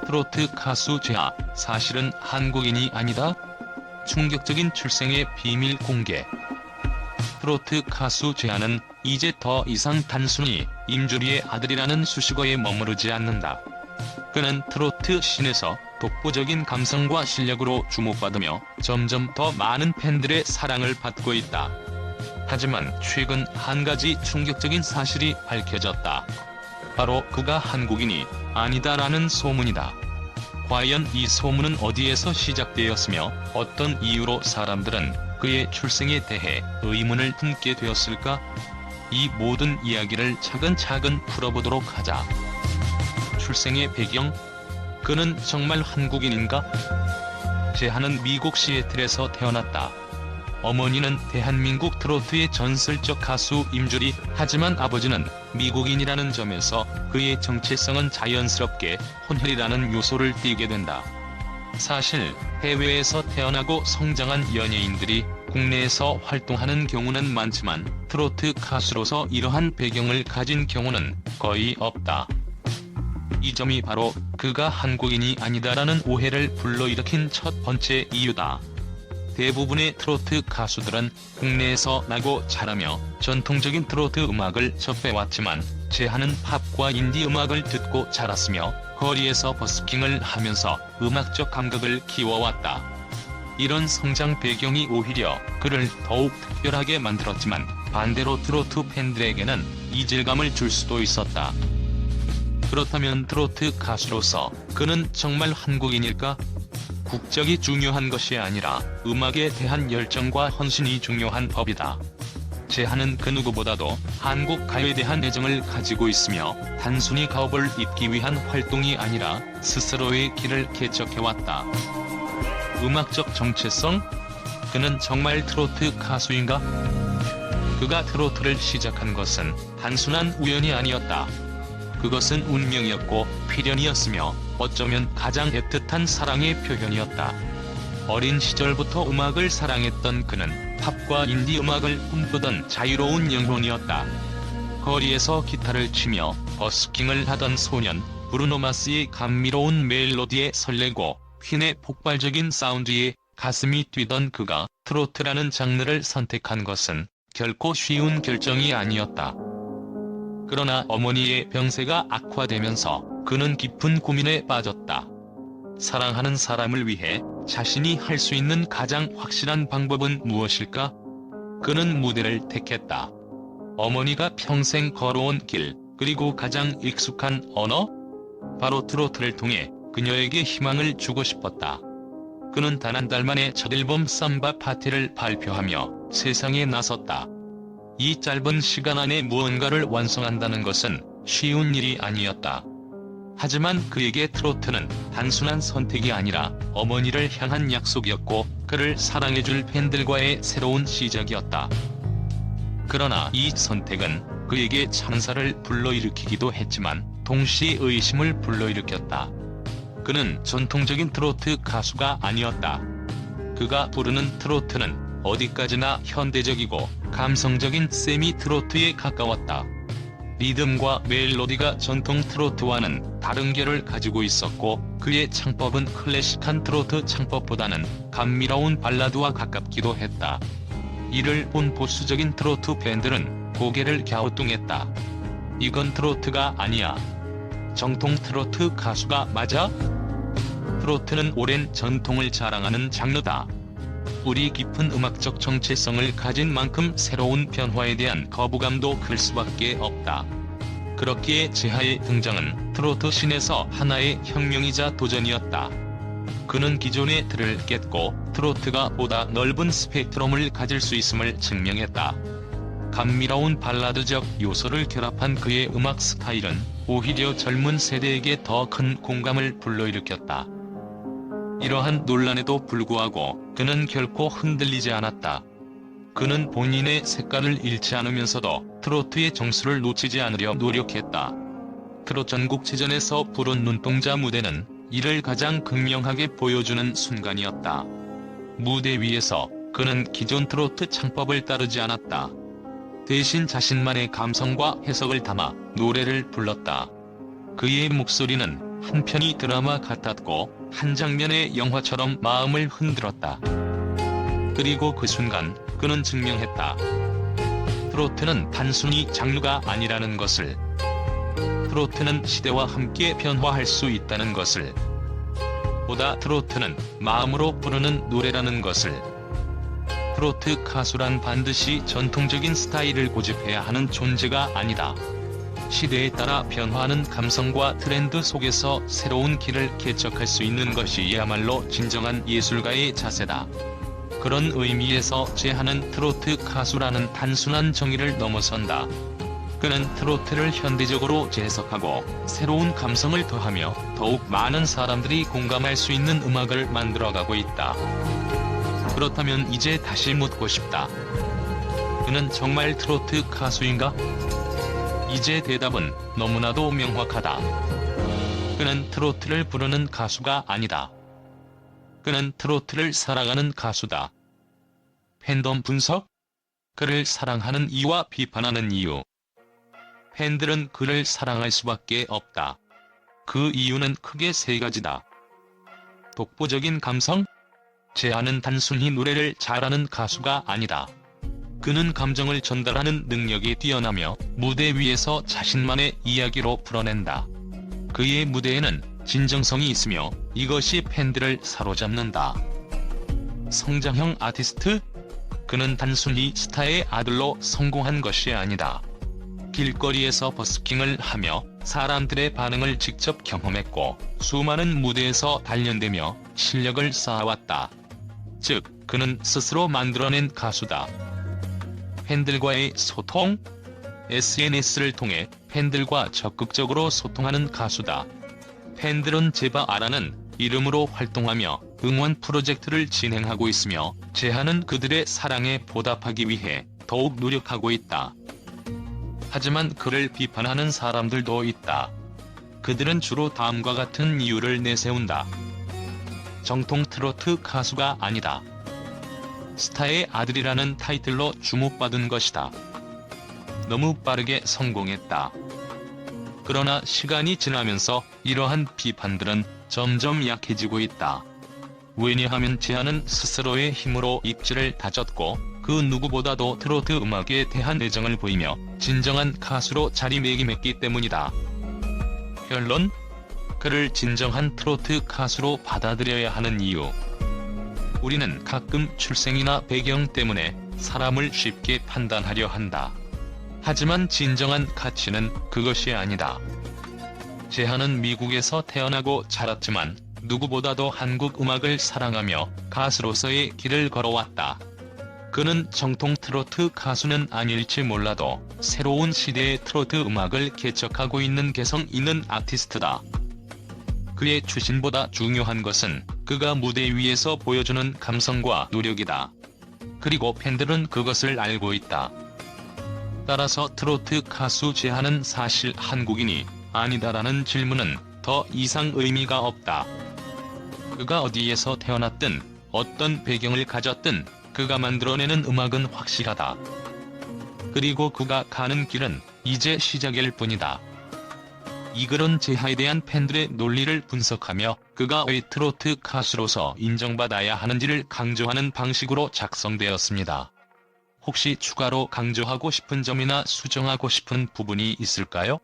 트로트 가수 재하, 사실은 한국인이 아니다? 충격적인 출생의 비밀 공개. 트로트 가수 재하는 이제 더 이상 단순히 임주리의 아들이라는 수식어에 머무르지 않는다. 그는 트로트 씬에서 독보적인 감성과 실력으로 주목받으며 점점 더 많은 팬들의 사랑을 받고 있다. 하지만 최근 한 가지 충격적인 사실이 밝혀졌다. 바로 그가 한국인이 아니다라는 소문이다. 과연 이 소문은 어디에서 시작되었으며 어떤 이유로 사람들은 그의 출생에 대해 의문을 품게 되었을까? 이 모든 이야기를 차근차근 풀어보도록 하자. 출생의 배경? 그는 정말 한국인인가? 재하는 미국 시애틀에서 태어났다. 어머니는 대한민국 트로트의 전설적 가수 임주리, 하지만 아버지는 미국인이라는 점에서 그의 정체성은 자연스럽게 혼혈이라는 요소를 띠게 된다. 사실 해외에서 태어나고 성장한 연예인들이 국내에서 활동하는 경우는 많지만 트로트 가수로서 이러한 배경을 가진 경우는 거의 없다. 이 점이 바로 그가 한국인이 아니다라는 오해를 불러일으킨 첫 번째 이유다. 대부분의 트로트 가수들은 국내에서 나고 자라며 전통적인 트로트 음악을 접해왔지만 재하는 팝과 인디 음악을 듣고 자랐으며 거리에서 버스킹을 하면서 음악적 감각을 키워왔다. 이런 성장 배경이 오히려 그를 더욱 특별하게 만들었지만 반대로 트로트 팬들에게는 이질감을 줄 수도 있었다. 그렇다면 트로트 가수로서 그는 정말 한국인일까? 국적이 중요한 것이 아니라 음악에 대한 열정과 헌신이 중요한 법이다. 재하는 그 누구보다도 한국 가요에 대한 애정을 가지고 있으며 단순히 가업을 잇기 위한 활동이 아니라 스스로의 길을 개척해왔다. 음악적 정체성? 그는 정말 트로트 가수인가? 그가 트로트를 시작한 것은 단순한 우연이 아니었다. 그것은 운명이었고 필연이었으며 어쩌면 가장 애틋한 사랑의 표현이었다. 어린 시절부터 음악을 사랑했던 그는 팝과 인디 음악을 꿈꾸던 자유로운 영혼이었다. 거리에서 기타를 치며 버스킹을 하던 소년, 브루노 마스의 감미로운 멜로디에 설레고 퀸의 폭발적인 사운드에 가슴이 뛰던 그가 트로트라는 장르를 선택한 것은 결코 쉬운 결정이 아니었다. 그러나 어머니의 병세가 악화되면서 그는 깊은 고민에 빠졌다. 사랑하는 사람을 위해 자신이 할 수 있는 가장 확실한 방법은 무엇일까? 그는 무대를 택했다. 어머니가 평생 걸어온 길, 그리고 가장 익숙한 언어? 바로 트로트를 통해 그녀에게 희망을 주고 싶었다. 그는 단 한 달 만에 첫 앨범 삼바 파티를 발표하며 세상에 나섰다. 이 짧은 시간 안에 무언가를 완성한다는 것은 쉬운 일이 아니었다. 하지만 그에게 트로트는 단순한 선택이 아니라 어머니를 향한 약속이었고 그를 사랑해줄 팬들과의 새로운 시작이었다. 그러나 이 선택은 그에게 찬사를 불러일으키기도 했지만 동시에 의심을 불러일으켰다. 그는 전통적인 트로트 가수가 아니었다. 그가 부르는 트로트는 어디까지나 현대적이고 감성적인 세미 트로트에 가까웠다. 리듬과 멜로디가 전통 트로트와는 다른 결을 가지고 있었고 그의 창법은 클래식한 트로트 창법보다는 감미로운 발라드와 가깝기도 했다. 이를 본 보수적인 트로트 팬들은 고개를 갸우뚱했다. 이건 트로트가 아니야. 정통 트로트 가수가 맞아? 트로트는 오랜 전통을 자랑하는 장르다. 뿌리 깊은 음악적 정체성을 가진 만큼 새로운 변화에 대한 거부감도 클 수밖에 없다. 그렇기에 재하의 등장은 트로트 씬에서 하나의 혁명이자 도전이었다. 그는 기존의 틀을 깼고 트로트가 보다 넓은 스펙트럼을 가질 수 있음을 증명했다. 감미로운 발라드적 요소를 결합한 그의 음악 스타일은 오히려 젊은 세대에게 더 큰 공감을 불러일으켰다. 이러한 논란에도 불구하고 그는 결코 흔들리지 않았다. 그는 본인의 색깔을 잃지 않으면서도 트로트의 정수를 놓치지 않으려 노력했다. 트롯 전국체전에서 부른 눈동자 무대는 이를 가장 극명하게 보여주는 순간이었다. 무대 위에서 그는 기존 트로트 창법을 따르지 않았다. 대신 자신만의 감성과 해석을 담아 노래를 불렀다. 그의 목소리는 한편이 드라마 같았고 한 장면의 영화처럼 마음을 흔들었다. 그리고 그 순간 그는 증명했다. 트로트는 단순히 장르가 아니라는 것을. 트로트는 시대와 함께 변화할 수 있다는 것을. 보다 트로트는 마음으로 부르는 노래라는 것을. 트로트 가수란 반드시 전통적인 스타일을 고집해야 하는 존재가 아니다. 시대에 따라 변화하는 감성과 트렌드 속에서 새로운 길을 개척할 수 있는 것이야말로 진정한 예술가의 자세다. 그런 의미에서 제한은 트로트 가수라는 단순한 정의를 넘어선다. 그는 트로트를 현대적으로 재해석하고 새로운 감성을 더하며 더욱 많은 사람들이 공감할 수 있는 음악을 만들어가고 있다. 그렇다면 이제 다시 묻고 싶다. 그는 정말 트로트 가수인가? 이제 대답은 너무나도 명확하다. 그는 트로트를 부르는 가수가 아니다. 그는 트로트를 사랑하는 가수다. 팬덤 분석? 그를 사랑하는 이유와 비판하는 이유. 팬들은 그를 사랑할 수밖에 없다. 그 이유는 크게 세 가지다. 독보적인 감성? 제한은 단순히 노래를 잘하는 가수가 아니다. 그는 감정을 전달하는 능력이 뛰어나며 무대 위에서 자신만의 이야기로 풀어낸다. 그의 무대에는 진정성이 있으며 이것이 팬들을 사로잡는다. 성장형 아티스트? 그는 단순히 스타의 아들로 성공한 것이 아니다. 길거리에서 버스킹을 하며 사람들의 반응을 직접 경험했고 수많은 무대에서 단련되며 실력을 쌓아왔다. 즉, 그는 스스로 만들어낸 가수다. 팬들과의 소통? SNS를 통해 팬들과 적극적으로 소통하는 가수다. 팬들은 제바 아라는 이름으로 활동하며 응원 프로젝트를 진행하고 있으며 제한은 그들의 사랑에 보답하기 위해 더욱 노력하고 있다. 하지만 그를 비판하는 사람들도 있다. 그들은 주로 다음과 같은 이유를 내세운다. 정통 트로트 가수가 아니다. 스타의 아들이라는 타이틀로 주목받은 것이다. 너무 빠르게 성공했다. 그러나 시간이 지나면서 이러한 비판들은 점점 약해지고 있다. 왜냐하면 제한은 스스로의 힘으로 입지를 다졌고 그 누구보다도 트로트 음악에 대한 애정을 보이며 진정한 가수로 자리매김했기 때문이다. 결론? 그를 진정한 트로트 가수로 받아들여야 하는 이유. 우리는 가끔 출생이나 배경 때문에 사람을 쉽게 판단하려 한다. 하지만 진정한 가치는 그것이 아니다. 제한은 미국에서 태어나고 자랐지만 누구보다도 한국 음악을 사랑하며 가수로서의 길을 걸어왔다. 그는 정통 트로트 가수는 아닐지 몰라도 새로운 시대의 트로트 음악을 개척하고 있는 개성 있는 아티스트다. 그의 출신보다 중요한 것은 그가 무대 위에서 보여주는 감성과 노력이다. 그리고 팬들은 그것을 알고 있다. 따라서 트로트 가수 제한은 사실 한국인이 아니다라는 질문은 더 이상 의미가 없다. 그가 어디에서 태어났든 어떤 배경을 가졌든 그가 만들어내는 음악은 확실하다. 그리고 그가 가는 길은 이제 시작일 뿐이다. 이 글은 제하에 대한 팬들의 논리를 분석하며 그가 왜 트로트 가수로서 인정받아야 하는지를 강조하는 방식으로 작성되었습니다. 혹시 추가로 강조하고 싶은 점이나 수정하고 싶은 부분이 있을까요?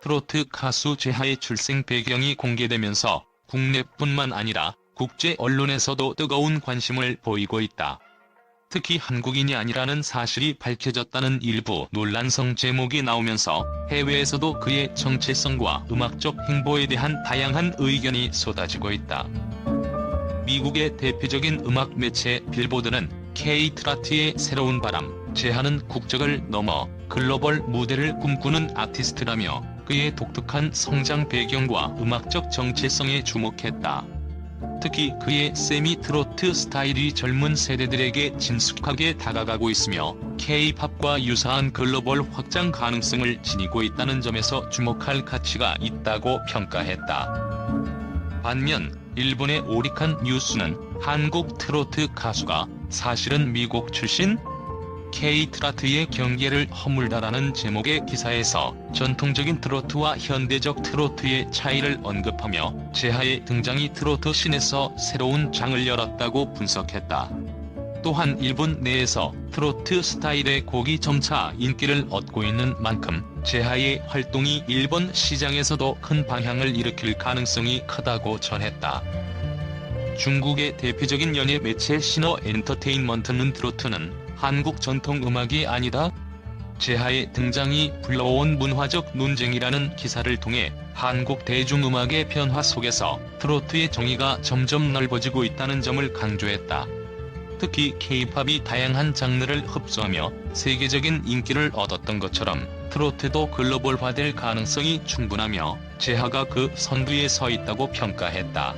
트로트 가수 제하의 출생 배경이 공개되면서 국내뿐만 아니라 국제 언론에서도 뜨거운 관심을 보이고 있다. 특히 한국인이 아니라는 사실이 밝혀졌다는 일부 논란성 제목이 나오면서 해외에서도 그의 정체성과 음악적 행보에 대한 다양한 의견이 쏟아지고 있다. 미국의 대표적인 음악 매체 빌보드는 K-트로트의 새로운 바람, 제한은 국적을 넘어 글로벌 무대를 꿈꾸는 아티스트라며 그의 독특한 성장 배경과 음악적 정체성에 주목했다. 특히 그의 세미 트로트 스타일이 젊은 세대들에게 친숙하게 다가가고 있으며 K-팝과 유사한 글로벌 확장 가능성을 지니고 있다는 점에서 주목할 가치가 있다고 평가했다. 반면 일본의 오리칸 뉴스는 한국 트로트 가수가 사실은 미국 출신? K-트로트의 경계를 허물다라는 제목의 기사에서 전통적인 트로트와 현대적 트로트의 차이를 언급하며 재하의 등장이 트로트 씬에서 새로운 장을 열었다고 분석했다. 또한 일본 내에서 트로트 스타일의 곡이 점차 인기를 얻고 있는 만큼 재하의 활동이 일본 시장에서도 큰 방향을 일으킬 가능성이 크다고 전했다. 중국의 대표적인 연예 매체 신화 엔터테인먼트는 트로트는 한국 전통 음악이 아니다. 재하의 등장이 불러온 문화적 논쟁이라는 기사를 통해 한국 대중음악의 변화 속에서 트로트의 정의가 점점 넓어지고 있다는 점을 강조했다. 특히 K-팝이 다양한 장르를 흡수하며 세계적인 인기를 얻었던 것처럼 트로트도 글로벌화될 가능성이 충분하며 재하가 그 선두에 서 있다고 평가했다.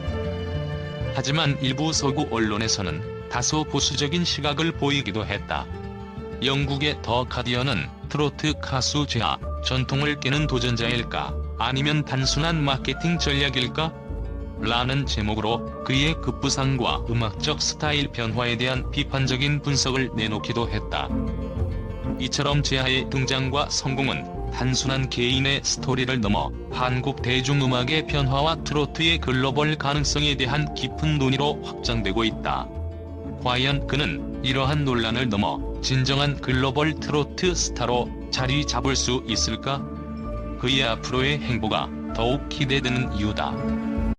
하지만 일부 서구 언론에서는 다소 보수적인 시각을 보이기도 했다. 영국의 더 가디언은 트로트 가수 재하, 전통을 깨는 도전자일까? 아니면 단순한 마케팅 전략일까? 라는 제목으로 그의 급부상과 음악적 스타일 변화에 대한 비판적인 분석을 내놓기도 했다. 이처럼 재하의 등장과 성공은 단순한 개인의 스토리를 넘어 한국 대중음악의 변화와 트로트의 글로벌 가능성에 대한 깊은 논의로 확장되고 있다. 과연 그는 이러한 논란을 넘어 진정한 글로벌 트로트 스타로 자리 잡을 수 있을까? 그의 앞으로의 행보가 더욱 기대되는 이유다.